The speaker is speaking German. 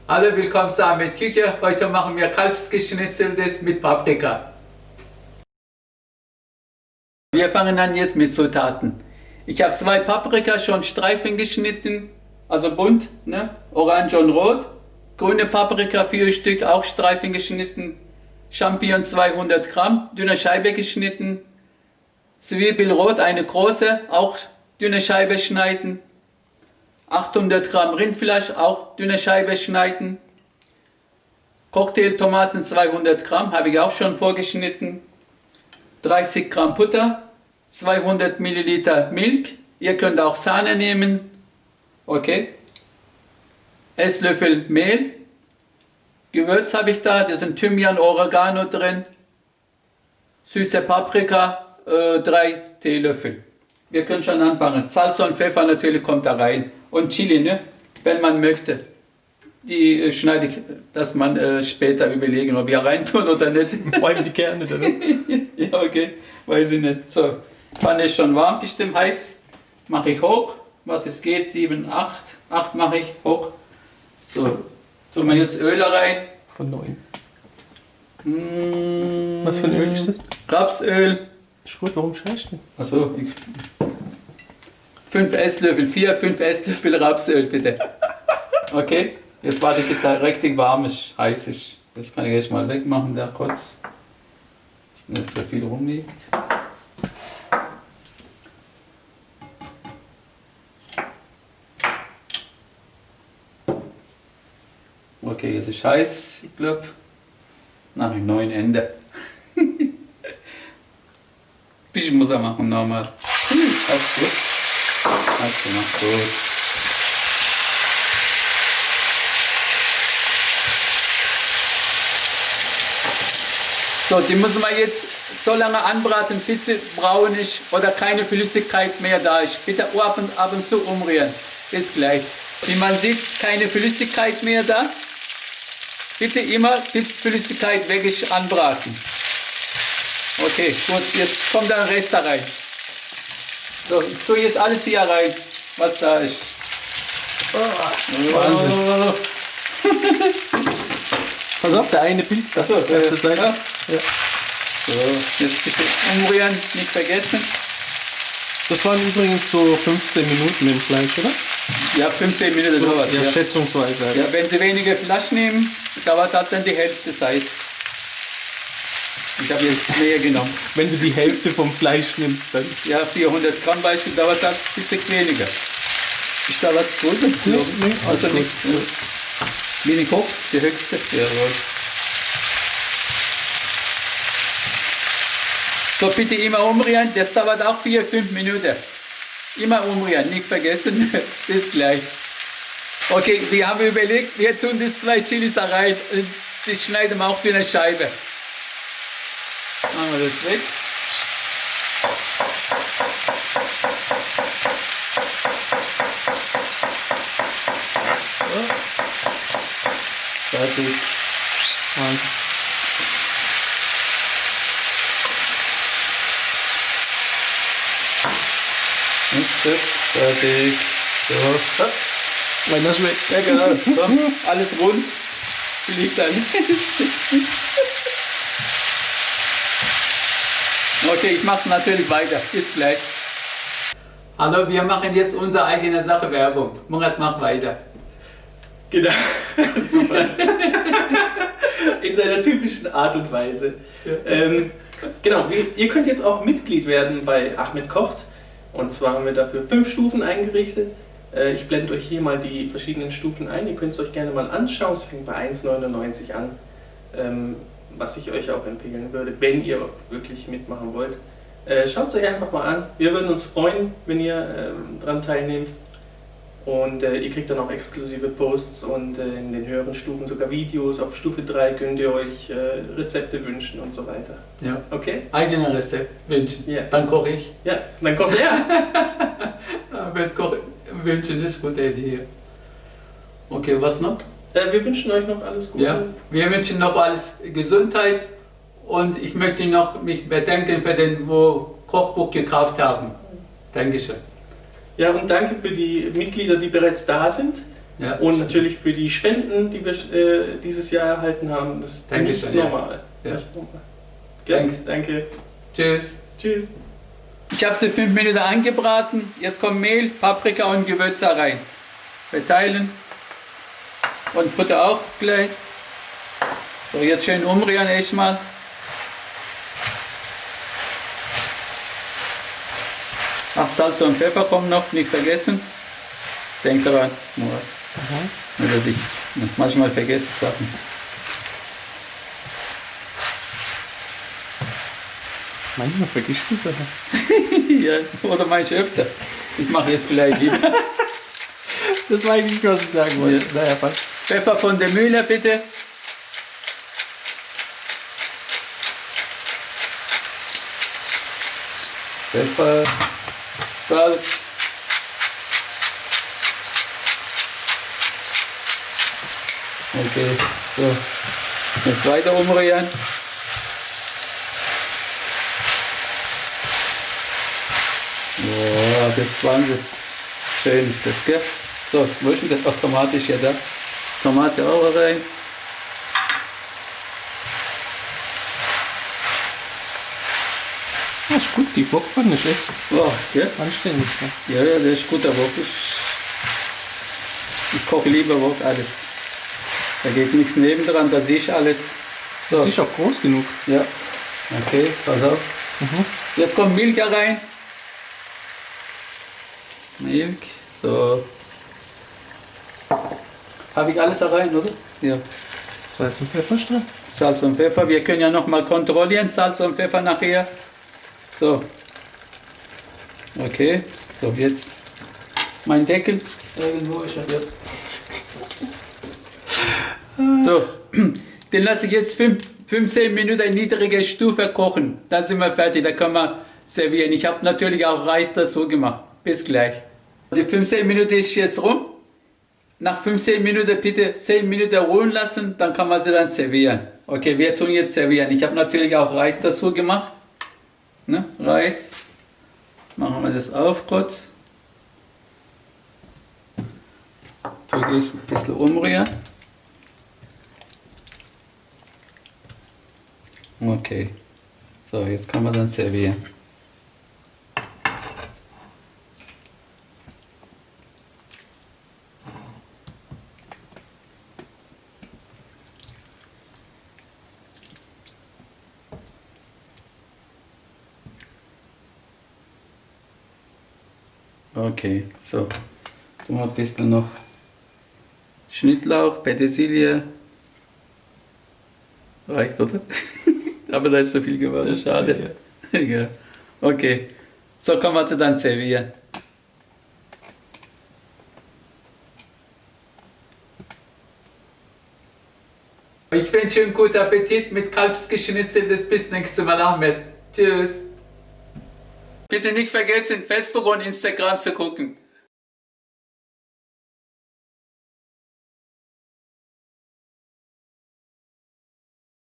Hallo, willkommen zu Ahmed Küche. Heute machen wir Kalbsgeschnitzeltes mit Paprika. Wir fangen an jetzt mit Zutaten. Ich habe 2 Paprika schon Streifen geschnitten, also bunt, ne? Orange und rot. Grüne Paprika 4 Stück, auch Streifen geschnitten. Champignons 200 Gramm, dünne Scheibe geschnitten. Zwiebel rot, eine große, auch dünne Scheibe schneiden. 800 Gramm Rindfleisch, auch dünne Scheibe schneiden. Cocktailtomaten 200 Gramm, habe ich auch schon vorgeschnitten. 30 Gramm Butter, 200 Milliliter Milch. Ihr könnt auch Sahne nehmen. Okay. Esslöffel Mehl. Gewürz habe ich da, da sind Thymian, Oregano drin. Süße Paprika, 3 Teelöffel. Wir können schon anfangen. Salz und Pfeffer natürlich kommt da rein. Und Chili, ne? Wenn man möchte. Die schneide ich, dass man später überlegen, ob wir reintun oder nicht. Vor allem die Kerne, oder? Ja, okay. Weiß ich nicht. So, Pfanne ist schon warm, bestimmt heiß. Mache ich hoch. Was es geht, 7, 8. 8 mache ich hoch. So, tun wir jetzt Öl rein. Von 9. Was für ein Öl ist das? Rapsöl. Ist gut, warum schreist du? Achso, 5 Esslöffel, 5 Esslöffel Rapsöl bitte. Okay, jetzt warte ich, bis da richtig warm ist, heiß ist. Das kann ich jetzt mal wegmachen, da kurz. Dass nicht so viel rumliegt. Okay, jetzt ist heiß, ich glaube. Nach dem neuen Ende. Bisschen muss er machen nochmal. Alles gut. Hast du gemacht, gut. So, die müssen wir jetzt so lange anbraten, bis sie braun ist oder keine Flüssigkeit mehr da ist. Bitte ab und zu umrühren. Bis gleich. Wie man sieht, keine Flüssigkeit mehr da. Bitte immer, bis Flüssigkeit weg ist, anbraten. Okay, gut, jetzt kommt der Rest da rein. So, ich tue jetzt alles hier rein, was da ist. Oh, Wahnsinn. Pass auf, der eine Pilz da. Achso, auf der Seite. Ja. Ja. So, jetzt bitte umrühren, nicht vergessen. Das waren übrigens so 15 Minuten mit dem Fleisch, oder? Ja, 15 Minuten So, sowas. ja, Ja. schätzungsweise. Ja, wenn Sie weniger Fleisch nehmen, dauert das dann die Hälfte Zeit. Ich habe jetzt mehr genommen. Wenn du die Hälfte vom Fleisch nimmst, dann... Ja, 400 Gramm Beispiel dauert das ein bisschen weniger. Ist da was Gutes? Nee, Also alles nicht. gut. Wenig hoch, die höchste. Jawohl. So, bitte immer umrühren, das dauert auch 4-5 Minuten. Immer umrühren, nicht vergessen. Bis gleich. Okay, wir haben überlegt, wir tun die 2 Chilis rein. Die schneiden wir auch in eine Scheibe. Machen wir das weg. So. Fertig. Wahnsinn. Fertig. So. Weil das weg. Ja, genau. So. Alles rund. Fliegt dann. Okay, ich mache natürlich weiter. Bis gleich. Hallo, wir machen jetzt unsere eigene Sache Werbung. Murat, mach weiter. Genau, super. In seiner typischen Art und Weise. Genau, ihr könnt jetzt auch Mitglied werden bei Ahmed Kocht. Und zwar haben wir dafür 5 Stufen eingerichtet. Ich blende euch hier mal die verschiedenen Stufen ein. Ihr könnt es euch gerne mal anschauen. Es fängt bei 1,99 an, was ich euch auch empfehlen würde, wenn ihr wirklich mitmachen wollt. Schaut es euch einfach mal an. Wir würden uns freuen, wenn ihr daran teilnehmt. Und ihr kriegt dann auch exklusive Posts und in den höheren Stufen sogar Videos. Auf Stufe 3 könnt ihr euch Rezepte wünschen und so weiter. Ja. Okay? Eigene Rezept wünschen. Ja. Dann koche ich. Ja, dann kommt er. Mit Kochen wünschen ist eine gute Idee. Okay, was noch? Wir wünschen euch noch alles Gute. Ja, wir wünschen noch alles Gesundheit und ich möchte noch mich bedanken für den, wo Kochbuch gekauft haben. Dankeschön. Ja, und danke für die Mitglieder, die bereits da sind. Ja. Und natürlich für die Spenden, die wir dieses Jahr erhalten haben. Das ist nicht Dankeschön, ja. normal. Ja. Nicht normal. Gerne. Danke. Tschüss. Tschüss. Ich habe sie 5 Minuten angebraten. Jetzt kommt Mehl, Paprika und Gewürze rein. Verteilen. Und Butter auch gleich. So, jetzt schön umrühren erstmal. Ach, Salz und Pfeffer kommen noch, nicht vergessen. Denk daran, nur dass ich manchmal vergesse Sachen. Manchmal vergisst du Sachen. Ja, oder manche öfter. Ich mache jetzt gleich wieder. Das war eigentlich nicht, was ich sagen wollte. Ja. Naja, passt. Pfeffer von der Mühle bitte. Pfeffer, Salz. Okay, so. Jetzt weiter umrühren. Boah, das ist Wahnsinn. Schön ist das, gell? So, wo ist denn das? Ach, Tomate ist ja da. Tomate auch rein. Das ist gut, die Bockpfanne ist echt Boah, gell? anständig. Ne? Ja, ja, das ist guter Wok. Ich koche lieber Wok alles. Da geht nichts nebendran, da sehe ich alles. So, Die ist auch groß genug. ja. Okay, pass auf. Jetzt kommt Milch rein. Milch, so. Habe ich alles rein, oder? Ja. Salz und Pfeffer ist drin. Salz und Pfeffer. Wir können ja noch mal kontrollieren, Salz und Pfeffer nachher. So. Okay. So, jetzt mein Deckel. Irgendwo ist er. Ja. So. Den lasse ich jetzt 15 Minuten in niedriger Stufe kochen. Dann sind wir fertig. Da können wir servieren. Ich habe natürlich auch Reis dazu gemacht. Bis gleich. Die 15 Minuten ist jetzt rum. Nach 15 Minuten bitte 10 Minuten ruhen lassen, dann kann man sie dann servieren. Okay, wir tun jetzt servieren. Ich habe natürlich auch Reis dazu gemacht. Ne? Reis. Machen wir das auf kurz. Tue ich ein bisschen umrühren. Okay. So, jetzt kann man dann servieren. Okay, so. Tun wir ein bisschen noch Schnittlauch, Petersilie. Reicht, oder? Aber da ist so viel geworden, schade. Ja. Okay, so kann man sie dann servieren. Ich wünsche einen guten Appetit mit Kalbsgeschnitzeltes. Bis nächstes Mal, Ahmed. Tschüss. Bitte nicht vergessen, Facebook und Instagram zu gucken.